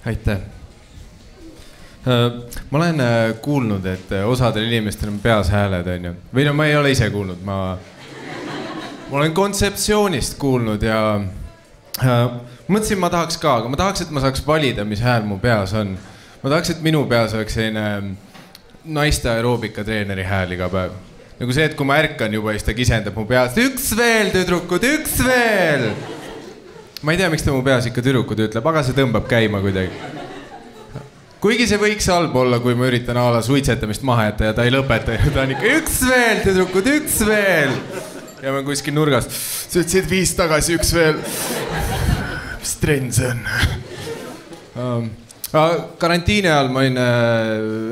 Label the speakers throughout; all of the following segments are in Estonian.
Speaker 1: Aitäh. Ma olen kuulnud, et osadel inimestel on peas hääled, on ju. Või no ma ei ole ise kuulnud, ma olen kontseptsioonist kuulnud ja mõtlesin, ma tahaks ka, aga ma tahaks, et ma saaks valida, mis hääl mu peas on. Ma tahaks, et minu peas oleks selline naiste aeroobika treeneri hääl iga päev. Nagu see, et kui ma ärkan juba, siis ta kisendab mu peas. Üks veel, tüdrukud, üks veel! Ma ei tea, miks ta mu peas ikka tüdrukud ütleb, aga see tõmbab käima kuidagi. Kuigi see võiks halb olla, kui ma üritan a la suitsetamist maha jätta ja ta ei lõpeta. Ta on ikka üks veel, tüdrukud, üks veel! Ja ma kuskil nurgas. Sa ütlesid 5 tagasi, üks veel. Mis trend see on? Karantiini ajal ma olin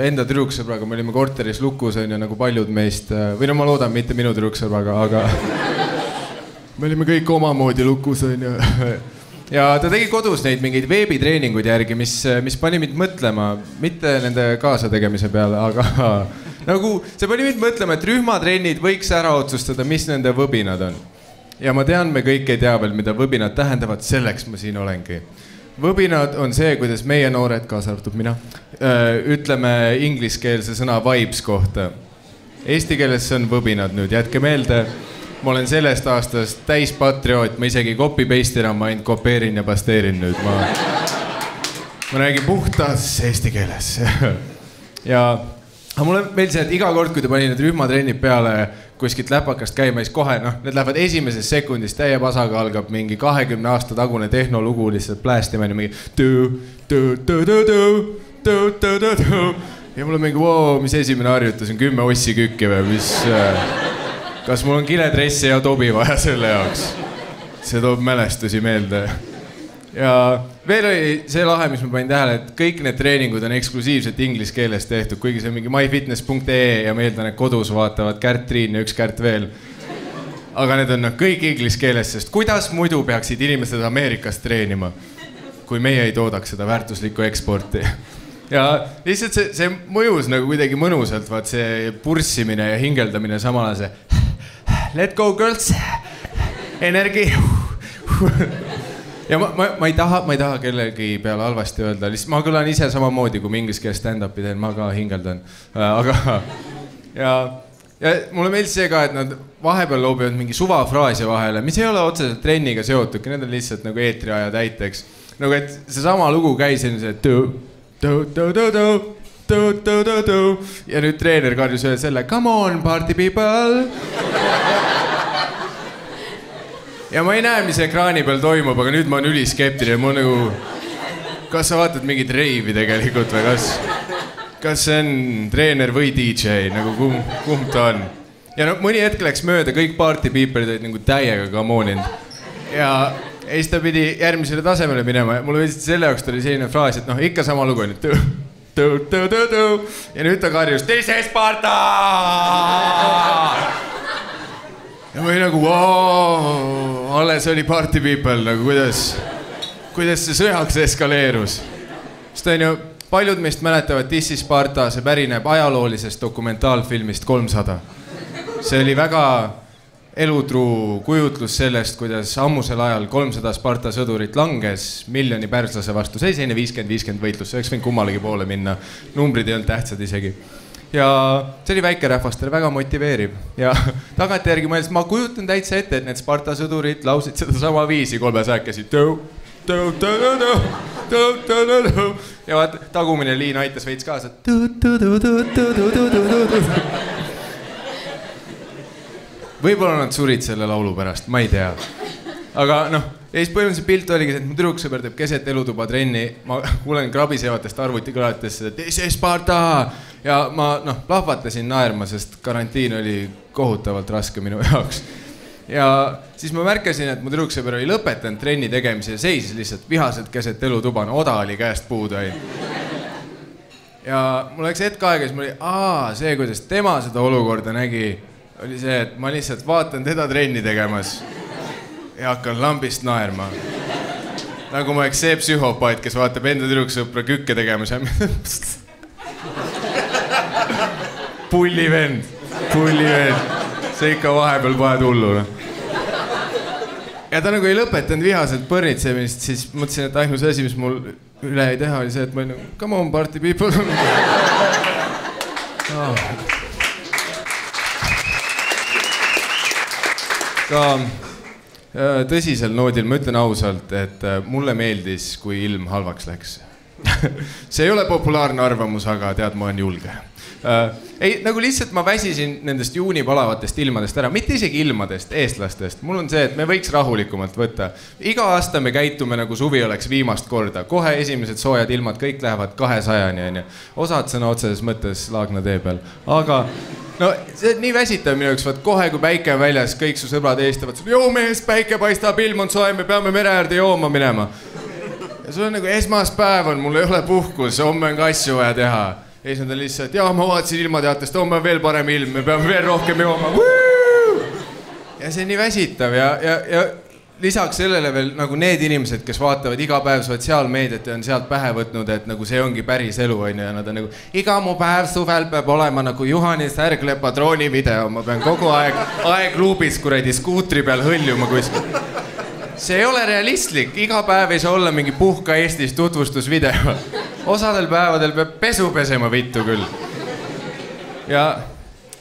Speaker 1: enda tüdruksõbraga, me olime korteris lukus, on ju, nagu paljud meist. Või no ma loodan, mitte minu tüdruksõbraga, aga me olime kõik omamoodi lukus, on ju. Ja ta tegi kodus neid mingeid veebitreeninguid järgi, mis pani mind mõtlema, mitte nende kaasategemise peale, aga nagu see pani mind mõtlema, et rühmatrennid võiks ära otsustada, mis nende võbinad on. Ja ma tean, me kõik ei tea veel, mida võbinad tähendavad, selleks ma siin olengi. Võbinad on see, kuidas meie noored, kaasa arvatud mina, ütleme ingliskeelse sõna vibes kohta. Eesti keeles see on võbinad nüüd, jätke meelde. Ma olen sellest aastast täis patrioot, ma isegi copy-paste enam, ma ainult kopeerin ja pasteerin nüüd. Ma räägin puhtas eesti keeles. Ja mul on veel see, et iga kord, kui ta pani need rühmatrennid peale kuskilt läpakast käima, siis kohe, need lähevad esimeses sekundis, täie pasaga algab mingi 20 aasta tagune tehnolugu lihtsalt plästima ja mingi ja mul on mingi, wow, mis esimene harjutus on 10 ossi kükki või, mis... Kas mul on kiledressi ja tobi vaja selle jaoks? See toob mälestusi meelde. Ja veel oli see lahe, mis ma panin tähele, et kõik need treeningud on eksklusiivselt inglis keeles tehtud, kuigi see on mingi myfitness.ee ja ma eeldan, et kodus vaatavad Kärt Triin ja üks Kärt veel. Aga need on kõik inglis keeles, sest kuidas muidu peaksid inimesed Ameerikast treenima, kui meie ei toodaks seda väärtuslikku eksporti? Ja lihtsalt see mõjus nagu kuidagi mõnusalt, vaat see purssimine ja hingeldamine samale see let go girls, energi. Ja ma ei taha kellegi peale halvasti öelda, lihtsalt ma kõlan ise samamoodi, kui inglise keeles stand-upi teen, ma ka hingeldan. Aga ja mulle meeldis see ka, et nad vahepeal loobivad mingi suvafraasi vahele, mis ei ole otseselt trenniga seotud, need on lihtsalt nagu eetriaja täiteks. Nagu et see sama lugu käis see ja nüüd treener karjus üle selle come on party people. Ja ma ei näe, mis ekraani peal toimub, aga nüüd ma olen üliskeptiline. Ma nagu, kas sa vaatad mingit reivi tegelikult või kas see on treener või DJ, nagu kumb ta on. Ja mõni hetk läks mööda, kõik party people olid nagu täiega kamooninud. Ja siis ta pidi järgmisele tasemele minema ja mulle võisid selle jaoks tuli selline fraas, et ikka sama lugu on, et ja nüüd ta karjus This is Sparta! Ja ma olin nagu, wow, alles oli party people, nagu kuidas see sõjaks eskaleerus. Sest on ju, paljud meist mäletavad This is Sparta, see pärineb ajaloolisest dokumentaalfilmist 300. See oli väga elutruu kujutlus sellest, kuidas ammusel ajal 300 Sparta sõdurit langes miljoni pärslase vastu. See ei seine 50-50 võitlus, see oleks võinud kummalegi poole minna. Numbrid ei olnud tähtsad isegi. Ja see oli väikerahvastele väga motiveerib. Ja tagantjärgi ma kujutan täitsa ette, et need Sparta sõdurid lausid seda sama viisi 3 säkesi. Ja vaat, tagumine liin aitas veits kaasa. Võib-olla nad surid selle laulu pärast, ma ei tea. Aga ja siis põhimõtteliselt pilt oligi, et mu tüdruksõber teeb keset elutuba trenni. Ma kuulen krabisevatest arvutikõlatest seda This is Sparta! Ja ma plahvatasin naerma, sest karantiin oli kohutavalt raske minu jaoks. Ja siis ma märkasin, et mu tüdruksõber oli lõpetanud trenni tegemise ja seisis lihtsalt vihaselt keset elutuba. Oda oli käest puudu. Ja mul läks hetk aega, siis ma oli, see, kuidas tema seda olukorda nägi, oli see, et ma lihtsalt vaatan teda trenni tegemas ja hakkan lambist naerma. Nagu ma oleks see psühhopaat, kes vaatab enda tüdruksõpra kükke tegemas ja pulli vend. See ikka vahepeal paned hullu. ja ta nagu ei lõpetanud vihaselt põrnitsemist, siis mõtlesin, et ainus asi, mis mul üle ei teha, oli see, et ma olin nagu, come on, party people. Ka tõsisel noodil ma ütlen ausalt, et mulle meeldis, kui ilm halvaks läks. See ei ole populaarne arvamus, aga tead, ma olen julge. Ei, nagu lihtsalt ma väsisin nendest juunipalavatest ilmadest ära, mitte isegi ilmadest, eestlastest. Mul on see, et me võiks rahulikumalt võtta. Iga aasta me käitume nagu suvi oleks viimast korda. Kohe esimesed soojad ilmad, kõik lähevad 200-ni. Osad sõna otseses mõttes Laagna tee peal. Aga no see on nii väsitav minu üks, kohe kui päike on väljas, kõik su sõbrad eestavad sul, joo mees, päike paistab, ilm on soe, me peame mere äärde jooma minema. Ja sul on nagu esmaspäev on, mul ei ole puhkus, homme on ka asju vaja teha. Ja siis nad on lihtsalt, jaa, ma vaatasin ilmateatest, homme on veel parem ilm, me peame veel rohkem jooma. Ja see on nii väsitav ja lisaks sellele veel nagu need inimesed, kes vaatavad iga päev sotsiaalmeediat ja on sealt pähe võtnud, et nagu see ongi päris elu, on ja nad on nagu iga mu päev suvel peab olema nagu Juhani Särglepa droonivideo, ma pean kogu aeg luubis kuradi skuutri peal hõljuma kuskil. See ei ole realistlik, iga päev ei saa olla mingi puhka Eestis tutvustusvideo. Osadel päevadel peab pesu pesema vittu küll. Ja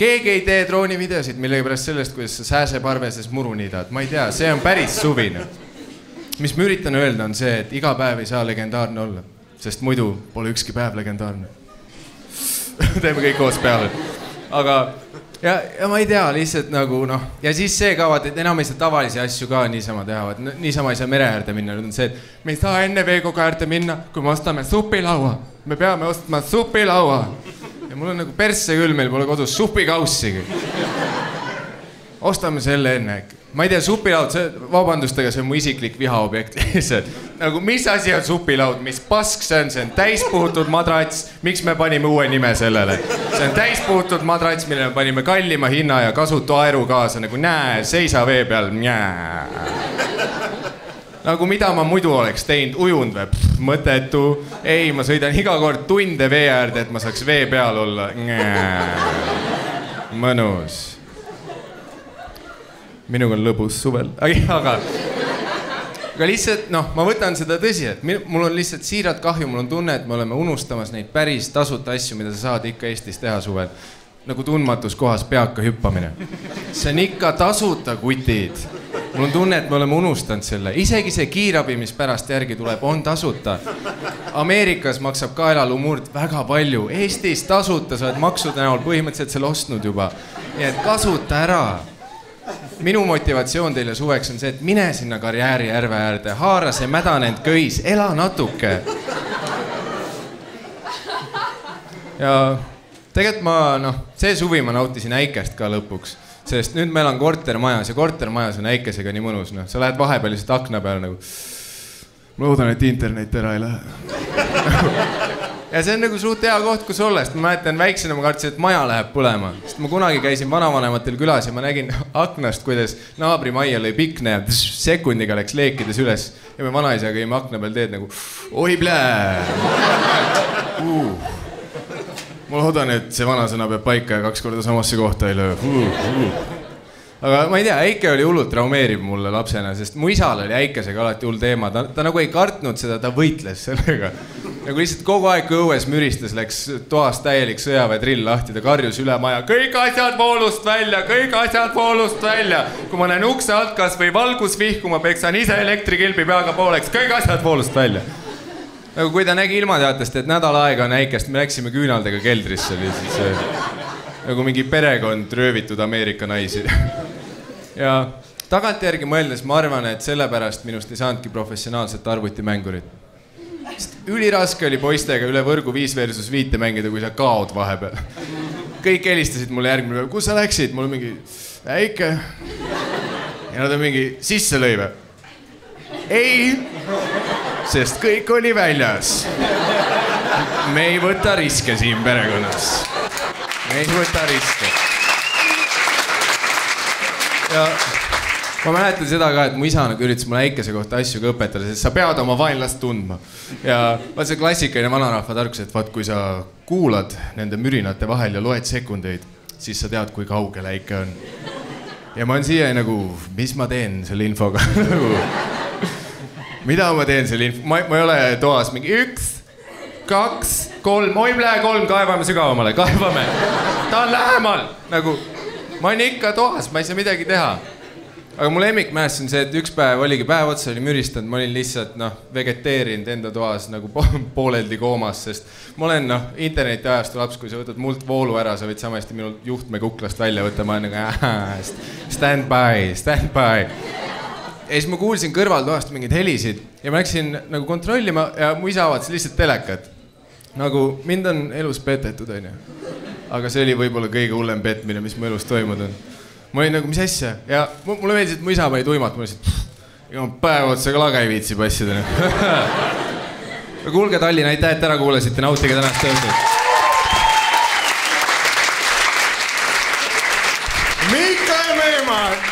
Speaker 1: keegi ei tee droonivideosid millegipärast sellest, kuidas sa sääseparveses muru niidad. Ma ei tea, see on päris suvine. Mis ma üritan öelda on see, et iga päev ei saa legendaarne olla, sest muidu pole ükski päev legendaarne. Teeme kõik koos peale. Aga ja ma ei tea, lihtsalt nagu noh, ja siis see ka vaat, et enam ei saa tavalisi asju ka niisama teha, niisama ei saa mere äärde minna, nüüd on see, et me ei saa enne veekoga äärde minna, kui me ostame supilaua, me peame ostma supilaua ja mul on nagu persse küll, meil pole kodus supikaussigi. Ostame selle enne äkki. Ma ei tea, supilaud, vabandustega, see on mu isiklik vihaobjekt. Nagu, mis asi on supilaud, mis pask see on täispuhutud madrats, miks me panime uue nime sellele? See on täispuhutud madrats, mille me panime kallima hinna ja kasutu aeru kaasa, nagu näe, seisa vee peal, nagu mida ma muidu oleks teinud, ujund või? Mõttetu, ei, ma sõidan iga kord tunde vee äärde, et ma saaks vee peal olla. Mõnus. Minuga on lõbus suvel, aga lihtsalt, noh, ma võtan seda tõsi, et mul on lihtsalt siiralt kahju, mul on tunne, et me oleme unustamas neid päris tasuta asju, mida sa saad ikka Eestis teha suvel. Nagu tundmatus kohas peaka hüppamine. See on ikka tasuta kutid. Mul on tunne, et me oleme unustanud selle. Isegi see kiirabi, mis pärast järgi tuleb, on tasuta. Ameerikas maksab kaelalumurd väga palju. Eestis tasuta, sa oled maksude näol põhimõtteliselt selle ostnud juba. Nii et kasuta ära. Minu motivatsioon teile suveks on see, et mine sinna karjääri järve äärde, haara see mädanend köis, ela natuke. Ja tegelikult ma, see suvi ma nautisin äikest ka lõpuks, sest nüüd meil on kortermajas ja kortermajas on äikesega nii mõnus, sa lähed vahepeal lihtsalt akna peale nagu, ma loodan, et internet ära ei lähe. Ja see on nagu suht hea koht, kus olla, sest ma mäletan väiksena ma kartsin, et maja läheb põlema. Sest ma kunagi käisin vanavanematel külas ja ma nägin aknast, kuidas naabri majja lõi pikne ja sekundiga läks leekides üles. Ja me vanaisaga käime akna peal teed nagu, oi plää! Ma loodan, et see vanasõna peab paika ja 2 korda samasse kohta ei löö. Aga ma ei tea, äike oli hullult traumeeriv mulle lapsena, sest mu isal oli äikesega alati hull teema. Ta nagu ei kartnud seda, ta võitles sellega. Nagu lihtsalt kogu aeg kui õues müristas, läks toas täielik sõjaväetrill lahti, ta karjus üle maja. Kõik asjad voolust välja, kõik asjad voolust välja. Kui ma näen ukse alt kas või valgusvihku, ma peksan ise elektrikilbi peaga pooleks, kõik asjad voolust välja. Nagu kui ta nägi ilmateatest, et nädal aega on äikest, me läksime küünaldega keldrisse, oli siis nagu mingi perekond röövitud Ameerika naisi. Ja tagantjärgi mõeldes ma arvan, et sellepärast minust ei saanudki professionaalset arvutimängurit. Üliraske oli poistega üle võrgu 5 versus 5 mängida, kui sa kaod vahepeal. Kõik helistasid mulle järgmine päev, kus sa läksid? Mul on mingi äike. Ja nad on mingi sisselõive. Ei, sest kõik oli väljas. Me ei võta riske siin perekonnas. Me ei võta riske. Ja ma mäletan seda ka, et mu isa nagu üritas mulle äikese kohta asju ka õpetada, sest sa pead oma vaenlast tundma. Ja vaat see klassikaline vanarahva tarkus, et vaat kui sa kuulad nende mürinate vahel ja loed sekundeid, siis sa tead, kui kaugel äike on. ja ma olen siia nagu, mis ma teen selle infoga? Mida ma teen selle info? Ma ei ole toas mingi 1, 2, 3, oi plee 3, kaevame sügavamale, kaevame. Ta on lähemal, nagu ma olen ikka toas, ma ei saa midagi teha. Aga mu lemmikmäest on see, et üks päev oligi päev otsa oli müristanud, ma olin lihtsalt vegeteerinud enda toas nagu pooleldi koomas, sest ma olen interneti ajastu laps, kui sa võtad mult voolu ära, sa võid samasti minu juhtme kuklast välja võtta, ma olen nagu stand by. Ja siis ma kuulsin kõrvaltoast mingeid helisid ja ma läksin nagu kontrollima ja mu isa vaatas lihtsalt telekat. Nagu mind on elus petetud, on ju. Aga see oli võib-olla kõige hullem petmine, mis mu elus toimunud on. Ma olin nagu, mis asja? Ja mulle meeldis, et mu isa pani tuimat, ma lihtsalt päev otsa ka laga ei viitsi passida. Kuulge Tallinn, aitäh, et ära kuulasite, nautige tänast tööstud. Mikael Meemaa!